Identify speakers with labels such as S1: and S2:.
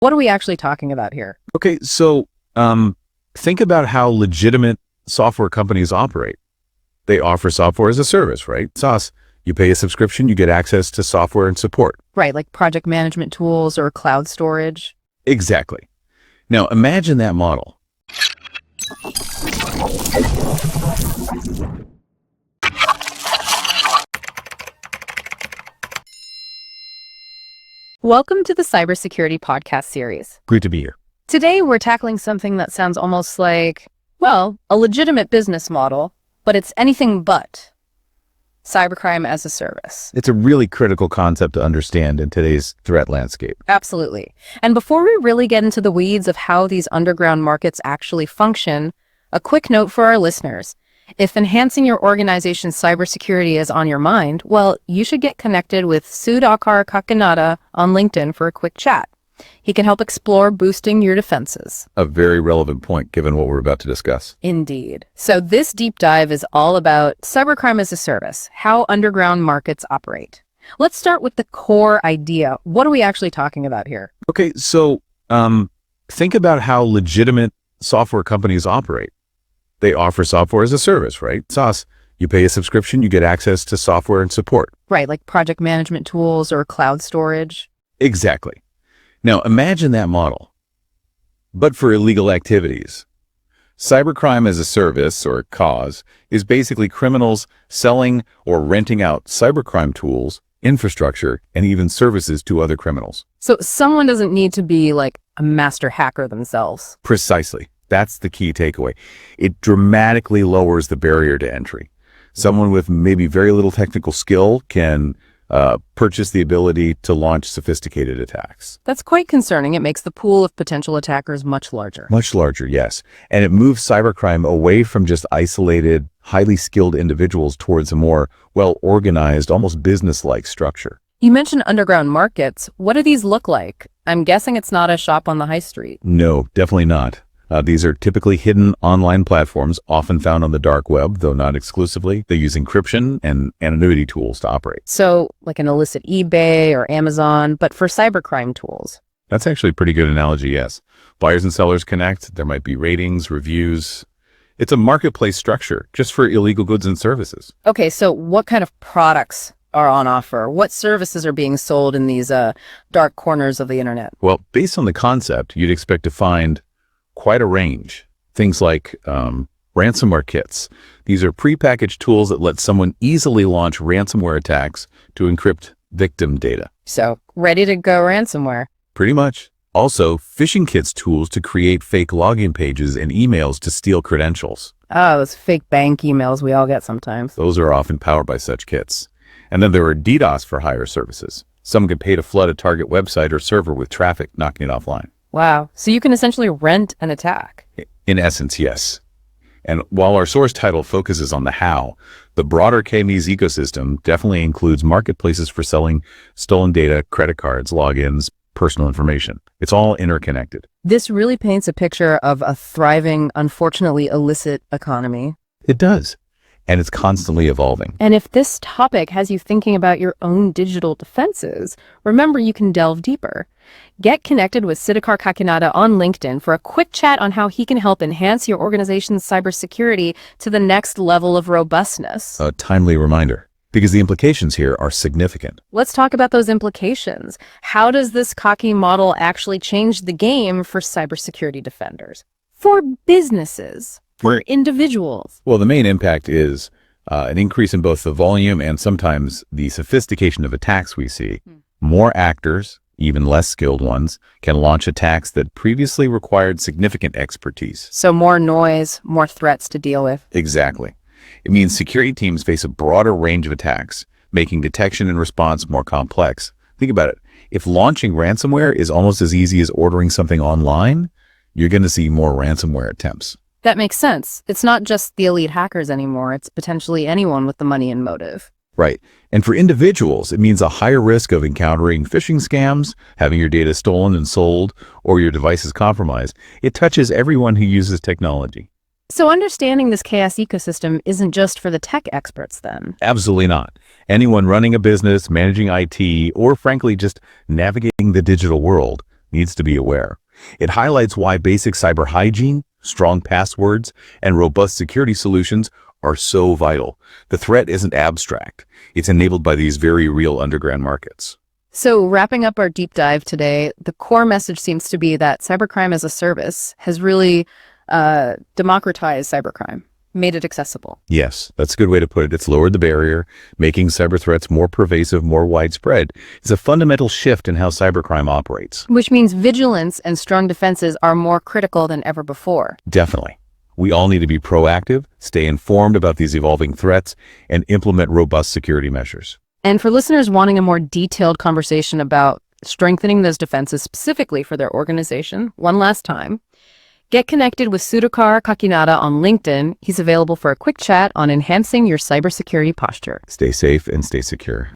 S1: What are we actually talking about here?
S2: Okay, so think about how legitimate software companies operate. They offer software as a service, right? SaaS. You pay a subscription, you get access to software and support.
S1: Right, like project management tools or cloud storage.
S2: Exactly. Now imagine that model.
S1: Welcome to the Cybersecurity podcast series.
S2: Great to be here.
S1: Today, we're tackling something that sounds almost like, well, a legitimate business model, but it's anything but. Cybercrime-as-a-Service.
S2: It's a really critical concept to understand in today's threat landscape.
S1: Absolutely. And before we really get into the weeds of how these underground markets actually function, a quick note for our listeners. If enhancing your organization's cybersecurity is on your mind, well, you should get connected with Sudhakar Kakinada on LinkedIn for a quick chat. He can help explore boosting your defenses.
S2: A very relevant point given what we're about to discuss.
S1: Indeed. So this deep dive is all about Cybercrime-as-a-Service, how underground markets operate. Let's start with the core idea. What are we actually talking about here?
S2: Okay, so think about how legitimate software companies operate. They offer software as a service, right? SaaS. You pay a subscription, you get access to software and support.
S1: Right, like project management tools or cloud storage.
S2: Exactly. Now imagine that model, but for illegal activities. Cybercrime-as-a-Service, or CAS, is basically criminals selling or renting out cybercrime tools, infrastructure, and even services to other criminals.
S1: So someone doesn't need to be like a master hacker themselves.
S2: Precisely. That's the key takeaway. It dramatically lowers the barrier to entry. Someone with maybe very little technical skill can purchase the ability to launch sophisticated attacks.
S1: That's quite concerning. It makes the pool of potential attackers much larger.
S2: Much larger, yes. And it moves cybercrime away from just isolated, highly skilled individuals towards a more well-organized, almost business-like structure.
S1: You mentioned underground markets. What do these look like? I'm guessing it's not a shop on the high street.
S2: No, definitely not. These are typically hidden online platforms, often found on the dark web, though not exclusively. They use encryption and anonymity tools to operate.
S1: So like an illicit eBay or Amazon, but for cybercrime tools.
S2: That's actually a pretty good analogy, yes. Buyers and sellers connect. There might be ratings, reviews. It's a marketplace structure just for illegal goods and services.
S1: Okay, so what kind of products are on offer? What services are being sold in these dark corners of the internet?
S2: Well, based on the concept, you'd expect to find quite a range. Things like ransomware kits. These are prepackaged tools that let someone easily launch ransomware attacks to encrypt victim data.
S1: So, ready to go ransomware.
S2: Pretty much. Also, phishing kits tools to create fake login pages and emails to steal credentials.
S1: Oh, those fake bank emails we all get sometimes.
S2: Those are often powered by such kits. And then there are DDoS for hire services. Someone can pay to flood a target website or server with traffic, knocking it offline.
S1: Wow. So you can essentially rent an attack.
S2: In essence, yes. And while our source title focuses on the how, the broader economies ecosystem definitely includes marketplaces for selling stolen data, credit cards, logins, personal information. It's all interconnected.
S1: This really paints a picture of a thriving, unfortunately illicit economy.
S2: It does. And it's constantly evolving.
S1: And if this topic has you thinking about your own digital defenses, remember you can delve deeper. Get connected with Sudhakar Kakinada on LinkedIn for a quick chat on how he can help enhance your organization's cybersecurity to the next level of robustness.
S2: A timely reminder, because the implications here are significant.
S1: Let's talk about those implications. How does this cocky model actually change the game for cybersecurity defenders? For businesses? For individuals?
S2: Well, the main impact is an increase in both the volume and sometimes the sophistication of attacks we see. More actors, even less skilled ones, can launch attacks that previously required significant expertise.
S1: So more noise, more threats to deal with.
S2: Exactly. It means security teams face a broader range of attacks, making detection and response more complex. Think about it. If launching ransomware is almost as easy as ordering something online, you're going to see more ransomware attempts.
S1: That makes sense. It's not just the elite hackers anymore. It's potentially anyone with the money and motive.
S2: Right. And for individuals, it means a higher risk of encountering phishing scams, having your data stolen and sold, or your devices compromised. It touches everyone who uses technology.
S1: So understanding this chaos ecosystem isn't just for the tech experts then?
S2: Absolutely not. Anyone running a business, managing IT, or frankly just navigating the digital world, needs to be aware. It highlights why basic cyber hygiene, strong passwords, and robust security solutions are so vital. The threat isn't abstract. It's enabled by these very real underground markets.
S1: So wrapping up our deep dive today, the core message seems to be that cybercrime-as-a-service has really democratized cybercrime, made it accessible.
S2: Yes, that's a good way to put it. It's lowered the barrier, making cyber threats more pervasive, more widespread. It's a fundamental shift in how cybercrime operates.
S1: Which means vigilance and strong defenses are more critical than ever before.
S2: Definitely. We all need to be proactive, stay informed about these evolving threats, and implement robust security measures.
S1: And for listeners wanting a more detailed conversation about strengthening those defenses specifically for their organization, one last time, get connected with Sudhakar Kakinada on LinkedIn. He's available for a quick chat on enhancing your cybersecurity posture.
S2: Stay safe and stay secure.